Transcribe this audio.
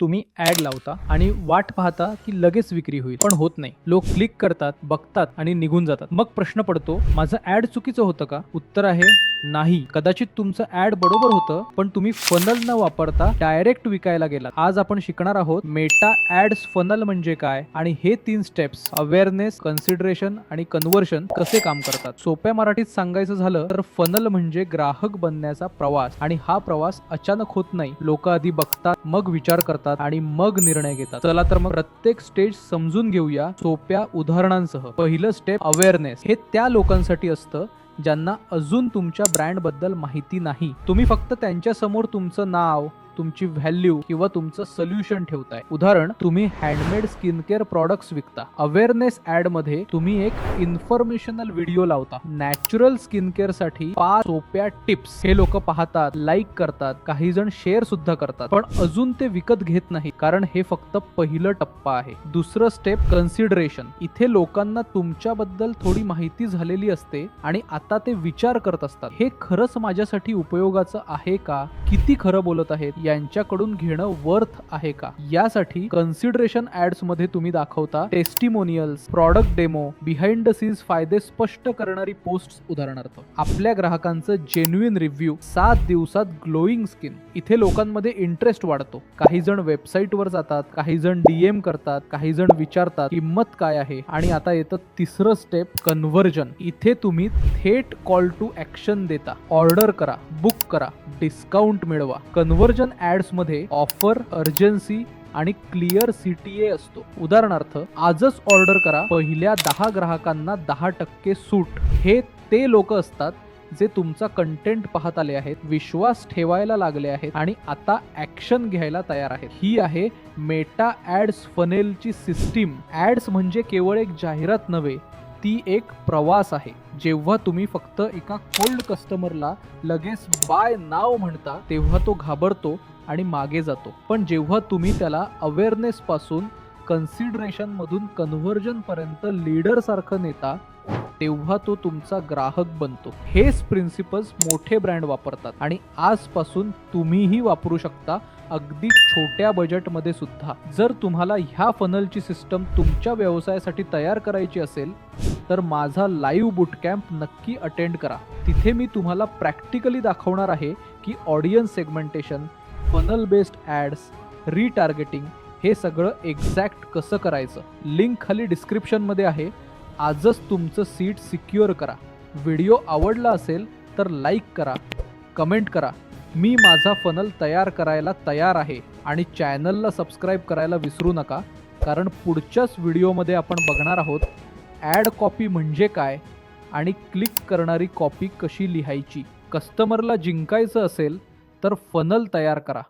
तुम्ही ॲड लावता आणि वाट पाहता की लगेच विक्री होईल, पण होत नाही. लोक क्लिक करतात, बघतात आणि निघून जातात. मग प्रश्न पडतो, माझं ॲड चुकीचं होतं का? उत्तर आहे नाही. कदाचित तुमचं ॲड बरोबर होतं, पण तुम्ही फनल न वापरता डायरेक्ट विकायला गेलात. आज आपण शिकणार आहोत मेटा ॲड्स फनल म्हणजे काय आणि हे 3 स्टेप्स अवेअरनेस, कन्सिडरेशन आणि कन्व्हर्शन कसे काम करतात. सोप्या मराठीत सांगायचं झालं तर फनल म्हणजे ग्राहक बनण्याचा प्रवास आणि हा प्रवास अचानक होत नाही. लोक आधी बघतात, मग विचार करतात आणि मग निर्णय घेतात. चला तर मग प्रत्येक स्टेज समजून घेऊया सोप्या उदाहरणांसह. पहिलं स्टेप अवेअरनेस. हे त्या लोकांसाठी असतं ज्यांना अजून तुमच्या ब्रँड बद्दल माहिती नाही. तुम्ही फक्त त्यांच्या समोर तुमचं नाव, तुमची व्हॅल्यू किंवा तुमचं सोल्युशन ठेवताय. उदाहरण, तुम्ही हँडमेड स्किन केअर प्रॉडक्ट्स विकता. अवेअरनेस ऍड मध्ये तुम्ही एक इन्फॉर्मेशनल व्हिडिओ लावता. नॅचरल स्किन केअर साठी 5 सोप्या टिप्स. हे लोक पाहतात, लाईक करतात, काही जण शेअर सुद्धा करतात, पण अजून ते विकत घेत नाही, कारण हे फक्त पहिलं टप्पा आहे. दुसरं स्टेप कन्सिडरेशन. इथे लोकांना तुमच्याबद्दल थोडी माहिती झालेली असते आणि आता ते विचार करत असतात, हे खरंच माझ्यासाठी उपयोगाचं आहे का? किती खरं बोलत आहेत? यांच्याकडून घेणं वर्थ आहे का? यासाठी कन्सिडरेशन ऍड्स मध्ये तुम्ही दाखवता testimonials, product demo, behind the scenes फायदे स्पष्ट करणारी पोस्ट. उदाहरणार्थ, आपल्या ग्राहकांचं जेन्युइन रिव्ह्यू, 7 दिवसात ग्लोईंग स्किन. इथे लोकांमध्ये इंटरेस्ट वाढतो. काही जण वेबसाईटवर जातात, काही जण डीएम करतात, काही जण विचारतात किंमत काय आहे. आणि आता येतं तिसरं स्टेप, कन्व्हर्जन. इथे तुम्ही थेट कॉल टू ऍक्शन देता. ऑर्डर करा, बुक करा, डिस्काउंट मिळवा. कन्व्हर्जन ऍड्स मध्ये ऑफर, अर्जन्सी आणि क्लिअर सीटीए असतो. उदाहरणार्थ, आजच ऑर्डर करा, पहिल्या 10 ग्राहकांना 10% सूट. हे ते लोक असतात जे तुमचा कंटेंट पाहत आले आहेत, विश्वास ठेवायला लागले आहेत आणि आता ऍक्शन घ्यायला तयार आहेत. ही आहे मेटा ऍड्स फनेलची सिस्टीम. ऍड्स म्हणजे केवळ एक जाहिरात नव्हे, ती एक प्रवास आहे. जेव्हा तुम्ही फक्त एका कोल्ड कस्टमरला लगेच बाय नाव म्हणता, तेव्हा तो घाबरतो आणि मागे जातो. पण जेव्हा तुम्ही त्याला अवेअरनेस पासून कन्सिडरेशन मधून कन्व्हर्जन पर्यंत लीडर सारखं नेता, तेव्हा तो तुमचा ग्राहक बनतो. हेच प्रिन्सिपल्स मोठे ब्रँड वापरतात आणि आजपासून तुम्हीही वापरू शकता, अगदी छोट्या बजेटमध्ये सुद्धा. जर तुम्हाला ह्या फनलची सिस्टम तुमच्या व्यवसायासाठी तयार करायची असेल तर माझा लाईव्ह बूटकॅम्प नक्की अटेंड करा. तिथे मी तुम्हाला प्रॅक्टिकली दाखवणार आहे की audience segmentation, funnel based ads, retargeting हे सगळं एक्झॅक्ट कसं करायचं. लिंक खाली डिस्क्रिप्शनमध्ये आहे. आजच तुमचं सीट सिक्युअर करा. व्हिडिओ आवडला असेल तर लाईक करा, कमेंट करा. मी माझा फनल तयार करायला तयार आहे आणि चॅनलला सबस्क्राईब करायला विसरू नका, कारण पुढच्याच व्हिडिओमध्ये आपण बघणार आहोत ॲड कॉपी म्हणजे काय आणि क्लिक करणारी कॉपी कशी लिहायची. कस्टमरला जिंकायचं असेल तर फनल तयार करा.